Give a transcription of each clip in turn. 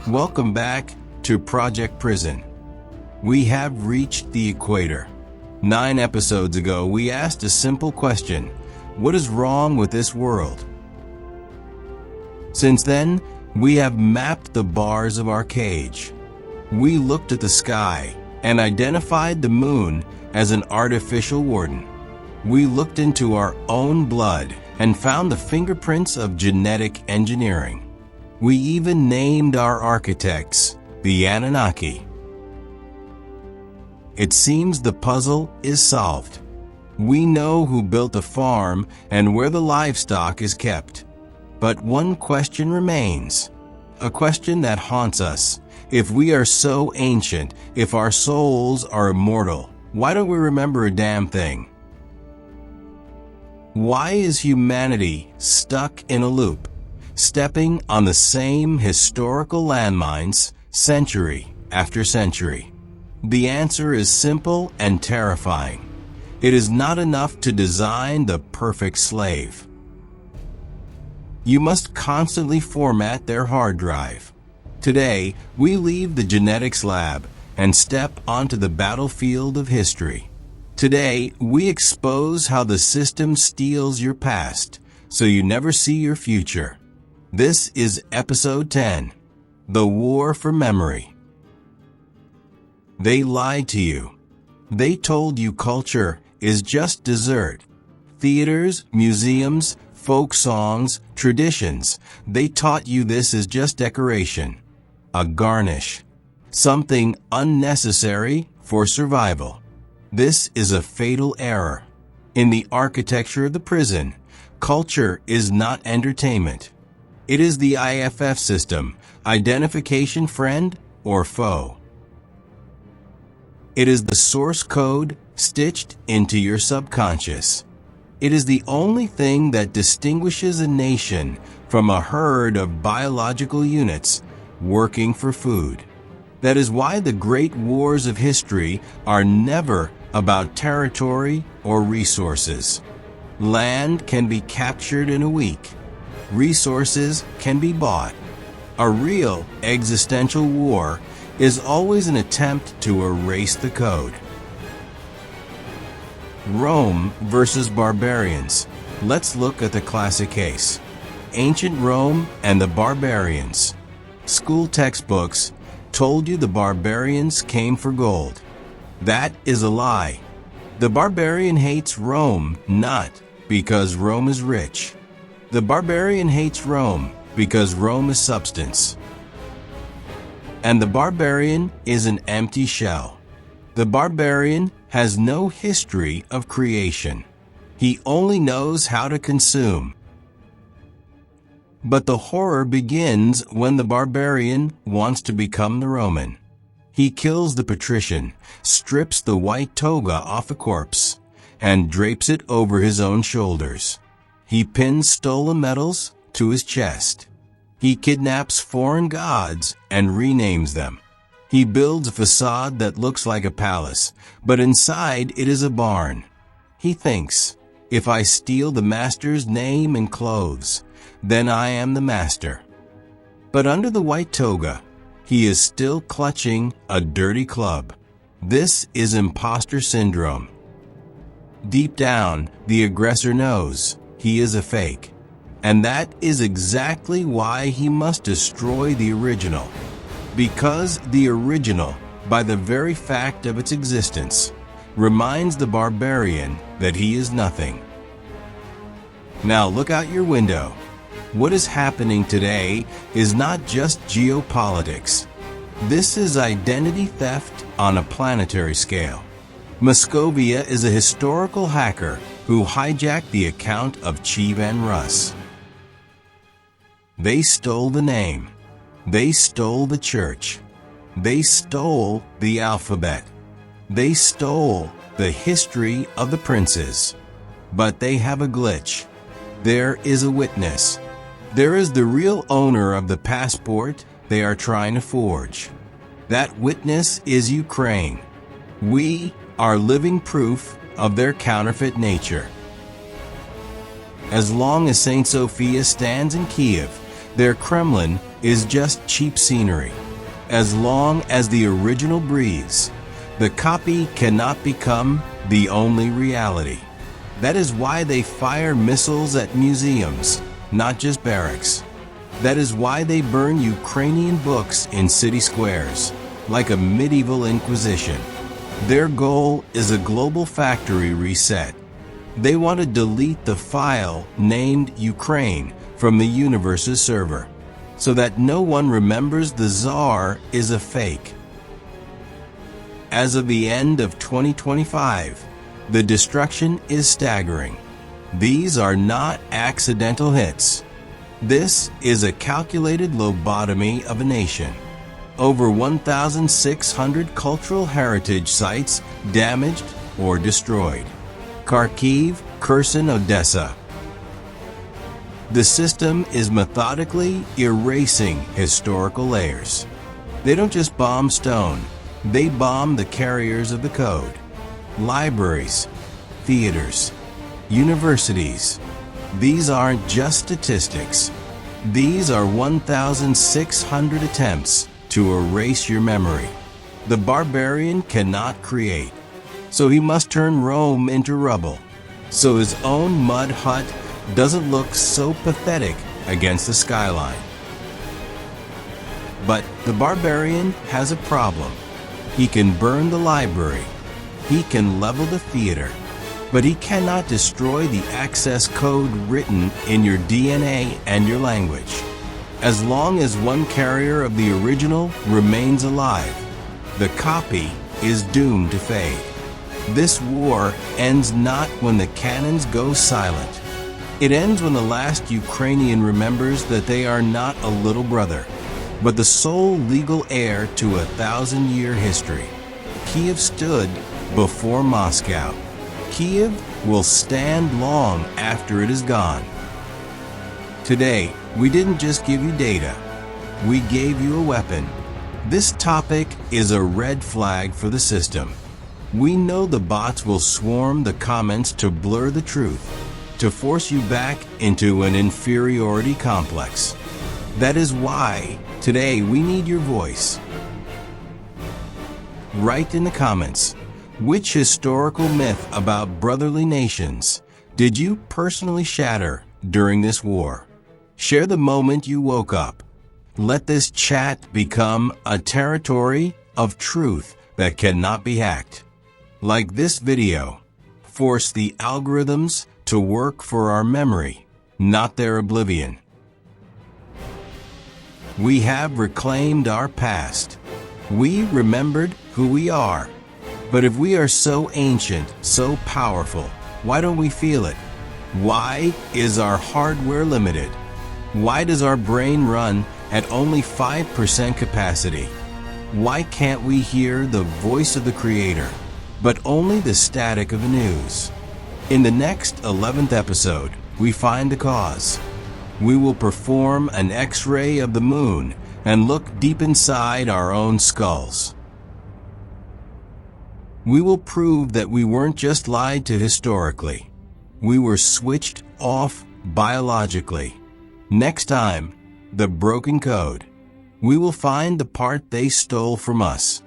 Welcome back to Project Prison. We have reached the equator. 9 episodes ago, we asked a simple question: what is wrong with this world? Since then, we have mapped the bars of our cage. We looked at the sky and identified the moon as an artificial warden. We looked into our own blood and found the fingerprints of genetic engineering. We even named our architects the Anunnaki. It seems the puzzle is solved. We know who built the farm and where the livestock is kept. But one question remains, a question that haunts us. If we are so ancient, if our souls are immortal, why don't we remember a damn thing? Why is humanity stuck in a loop, stepping on the same historical landmines century after century? The answer is simple and terrifying. It is not enough to design the perfect slave. You must constantly format their hard drive. Today, we leave the genetics lab and step onto the battlefield of history. Today, we expose how the system steals your past so you never see your future. This is Episode 10, The War for Memory. They lied to you. They told you culture is just dessert. Theaters, museums, folk songs, traditions, they taught you this is just decoration, a garnish, something unnecessary for survival. This is a fatal error. In the architecture of the prison, culture is not entertainment. It is the IFF system, identification friend or foe. It is the source code stitched into your subconscious. It is the only thing that distinguishes a nation from a herd of biological units working for food. That is why the great wars of history are never about territory or resources. Land can be captured in a week. Resources can be bought. A real existential war is always an attempt to erase the code. Rome versus barbarians. Let's look at the classic case. Ancient Rome and the barbarians. School textbooks told you the barbarians came for gold. That is a lie. The barbarian hates Rome not because Rome is rich. The barbarian hates Rome because Rome is substance. And the barbarian is an empty shell. The barbarian has no history of creation. He only knows how to consume. But the horror begins when the barbarian wants to become the Roman. He kills the patrician, strips the white toga off a corpse, and drapes it over his own shoulders. He pins stolen medals to his chest. He kidnaps foreign gods and renames them. He builds a facade that looks like a palace, but inside it is a barn. He thinks, if I steal the master's name and clothes, then I am the master. But under the white toga, he is still clutching a dirty club. This is Imposter Syndrome. Deep down, the aggressor knows he is a fake. And that is exactly why he must destroy the original. Because the original, by the very fact of its existence, reminds the barbarian that he is nothing. Now look out your window. What is happening today is not just geopolitics. This is identity theft on a planetary scale. Moscovia is a historical hacker who hijacked the account of Chivan Rus. They stole the name. They stole the church. They stole the alphabet. They stole the history of the princes. But they have a glitch. There is a witness. There is the real owner of the passport they are trying to forge. That witness is Ukraine. We are living proof of their counterfeit nature. As long as Saint Sophia stands in Kiev, their Kremlin is just cheap scenery. As long as the original breathes, the copy cannot become the only reality. That is why they fire missiles at museums, not just barracks. That is why they burn Ukrainian books in city squares, like a medieval inquisition. Their goal is a global factory reset. They want to delete the file named Ukraine from the universe's server, so that no one remembers the Tsar is a fake. As of the end of 2025, the destruction is staggering. These are not accidental hits. This is a calculated lobotomy of a nation. Over 1,600 cultural heritage sites damaged or destroyed. Kharkiv, Kherson, Odessa. The system is methodically erasing historical layers. They don't just bomb stone, they bomb the carriers of the code. Libraries, theaters, universities. These aren't just statistics. These are 1,600 attempts to erase your memory. The barbarian cannot create, so he must turn Rome into rubble, so his own mud hut doesn't look so pathetic against the skyline. But the barbarian has a problem. He can burn the library, he can level the theater, but he cannot destroy the access code written in your DNA and your language. As long as one carrier of the original remains alive, the copy is doomed to fade. This war ends not when the cannons go silent. It ends when the last Ukrainian remembers that they are not a little brother, but the sole legal heir to 1,000-year history. Kiev stood before Moscow. Kiev will stand long after it is gone. Today, we didn't just give you data. We gave you a weapon. This topic is a red flag for the system. We know the bots will swarm the comments to blur the truth, to force you back into an inferiority complex. That is why today we need your voice. Write in the comments, which historical myth about brotherly nations did you personally shatter during this war? Share the moment you woke up. Let this chat become a territory of truth that cannot be hacked. Like this video, force the algorithms to work for our memory, not their oblivion. We have reclaimed our past. We remembered who we are. But if we are so ancient, so powerful, why don't we feel it? Why is our hardware limited? Why does our brain run at only 5% capacity? Why can't we hear the voice of the Creator, but only the static of the news? In the next 11th episode, we find the cause. We will perform an X-ray of the moon and look deep inside our own skulls. We will prove that we weren't just lied to historically. We were switched off biologically. Next time, the broken code. We will find the part they stole from us.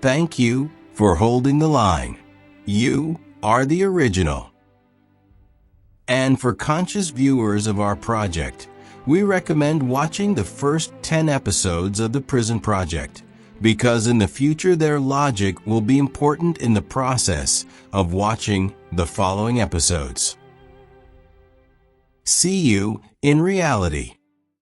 Thank you for holding the line. You are the original. And for conscious viewers of our project, we recommend watching the first 10 episodes of the Prison Project, because in the future their logic will be important in the process of watching the following episodes. See you in reality.